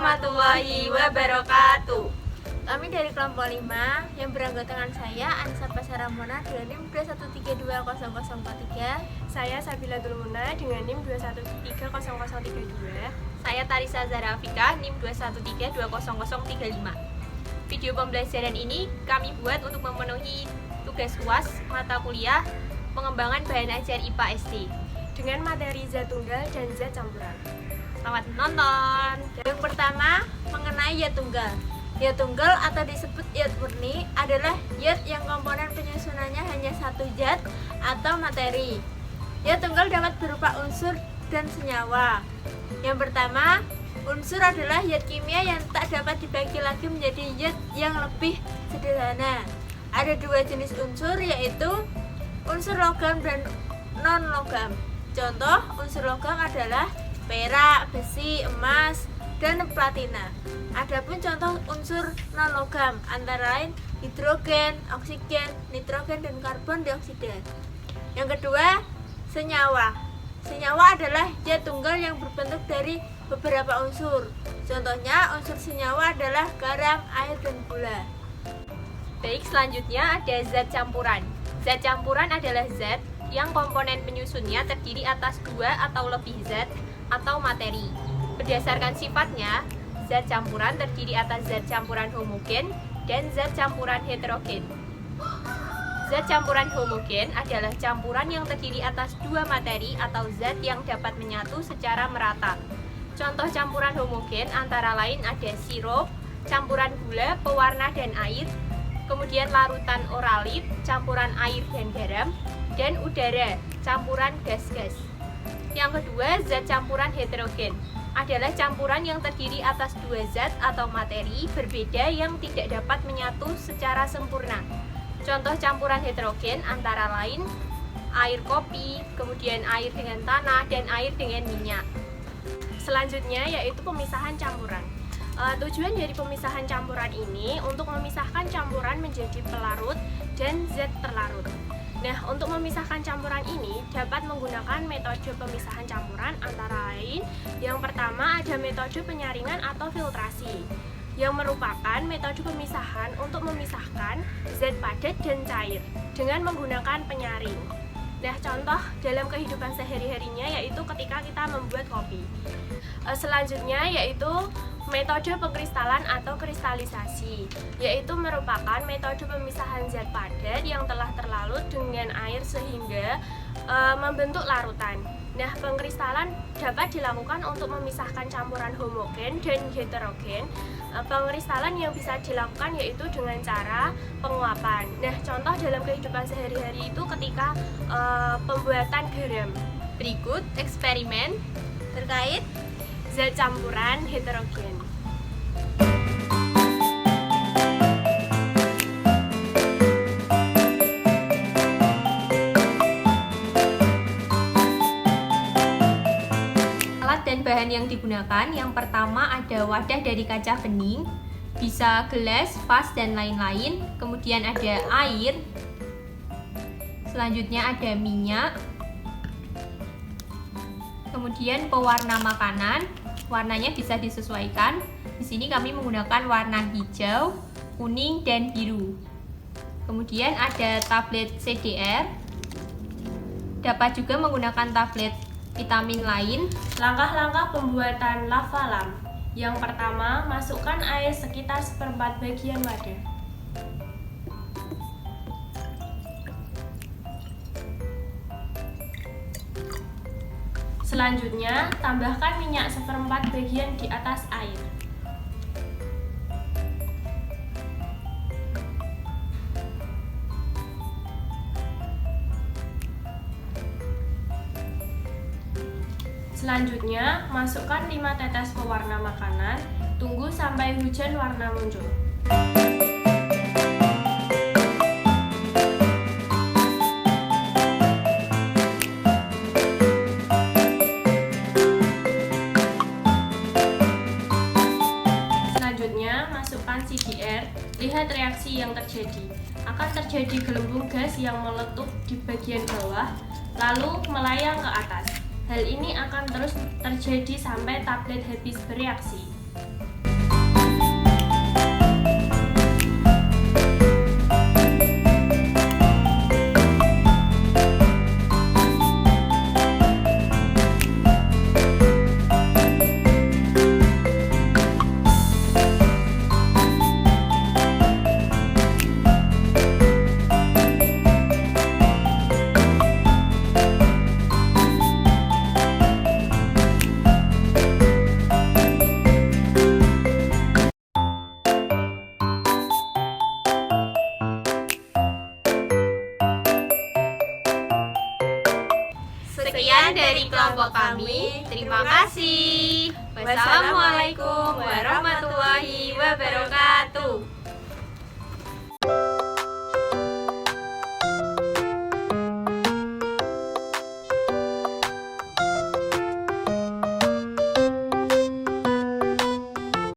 warahmatullahi wabarakatuh. Kami dari kelompok 5 yang beranggotakan saya Anissa Pasaramona dengan NIM 213200043. Saya Sabila Dulmuna dengan NIM 2130032. Saya Tarisa Zarafika NIM 213200035. Video pembelajaran ini kami buat untuk memenuhi tugas UAS mata kuliah pengembangan bahan ajar IPA SD dengan materi zat tunggal dan zat campuran. Selamat menonton. Yang pertama mengenai zat tunggal. Zat tunggal atau disebut zat murni adalah zat yang komponen penyusunannya hanya satu zat atau materi. Zat tunggal dapat berupa unsur dan senyawa. Yang pertama, unsur adalah zat kimia yang tak dapat dibagi lagi menjadi zat yang lebih sederhana. Ada dua jenis unsur, yaitu unsur logam dan non-logam. Contoh unsur logam adalah perak, besi, emas, dan platina. Adapun contoh unsur non-logam antara lain hidrogen, oksigen, nitrogen, dan karbon dioksida. Yang kedua, senyawa. Senyawa adalah zat tunggal yang berbentuk dari beberapa unsur. Contohnya unsur senyawa adalah garam, air, dan gula. Baik, selanjutnya ada zat campuran. Zat campuran adalah zat yang komponen penyusunnya terdiri atas dua atau lebih zat atau materi. Berdasarkan sifatnya, zat campuran terdiri atas zat campuran homogen dan zat campuran heterogen. Zat campuran homogen adalah campuran yang terdiri atas dua materi atau zat yang dapat menyatu secara merata. Contoh campuran homogen antara lain ada sirup, campuran gula, pewarna, dan air, kemudian larutan oralit, campuran air dan garam, dan udara, campuran gas-gas. Yang kedua, zat campuran heterogen adalah campuran yang terdiri atas dua zat atau materi berbeda yang tidak dapat menyatu secara sempurna. Contoh campuran heterogen antara lain air kopi, kemudian air dengan tanah, dan air dengan minyak. Selanjutnya yaitu pemisahan campuran. Tujuan dari pemisahan campuran ini untuk memisahkan campuran menjadi pelarut dan zat terlarut. Nah, untuk memisahkan campuran ini dapat menggunakan metode pemisahan campuran antara lain yang pertama ada metode penyaringan atau filtrasi yang merupakan metode pemisahan untuk memisahkan zat padat dan cair dengan menggunakan penyaring. Nah, contoh dalam kehidupan sehari-harinya yaitu ketika kita membuat kopi. Selanjutnya yaitu metode pengkristalan atau kristalisasi, yaitu merupakan metode pemisahan zat padat yang telah terlarut dengan air sehingga membentuk larutan. Nah, pengkristalan dapat dilakukan untuk memisahkan campuran homogen dan heterogen. Pengkristalan yang bisa dilakukan yaitu dengan cara penguapan. Nah, contoh dalam kehidupan sehari-hari itu ketika pembuatan garam. Berikut eksperimen Terkait Zat campuran heterogen. alat dan bahan yang digunakan. Yang pertama ada wadah dari kaca bening, bisa gelas, vas, dan lain-lain. Kemudian ada air. Selanjutnya ada minyak. Kemudian pewarna makanan. Warnanya bisa disesuaikan. Di sini kami menggunakan warna hijau, kuning, dan biru. Kemudian ada tablet CDR. Dapat juga menggunakan tablet vitamin lain. Langkah-langkah pembuatan lava lamp. Yang pertama, masukkan air sekitar 1/4 bagian wadah. Selanjutnya, tambahkan minyak 1/4 bagian di atas air. Selanjutnya, masukkan 5 tetes pewarna makanan. Tunggu sampai hujan warna muncul. Masukkan CDR, lihat reaksi yang terjadi. Akan terjadi gelembung gas yang meletup di bagian bawah, lalu melayang ke atas. Hal ini akan terus terjadi sampai tablet habis bereaksi. dari kelompok kami. Terima kasih. Wassalamualaikum warahmatullahi wabarakatuh.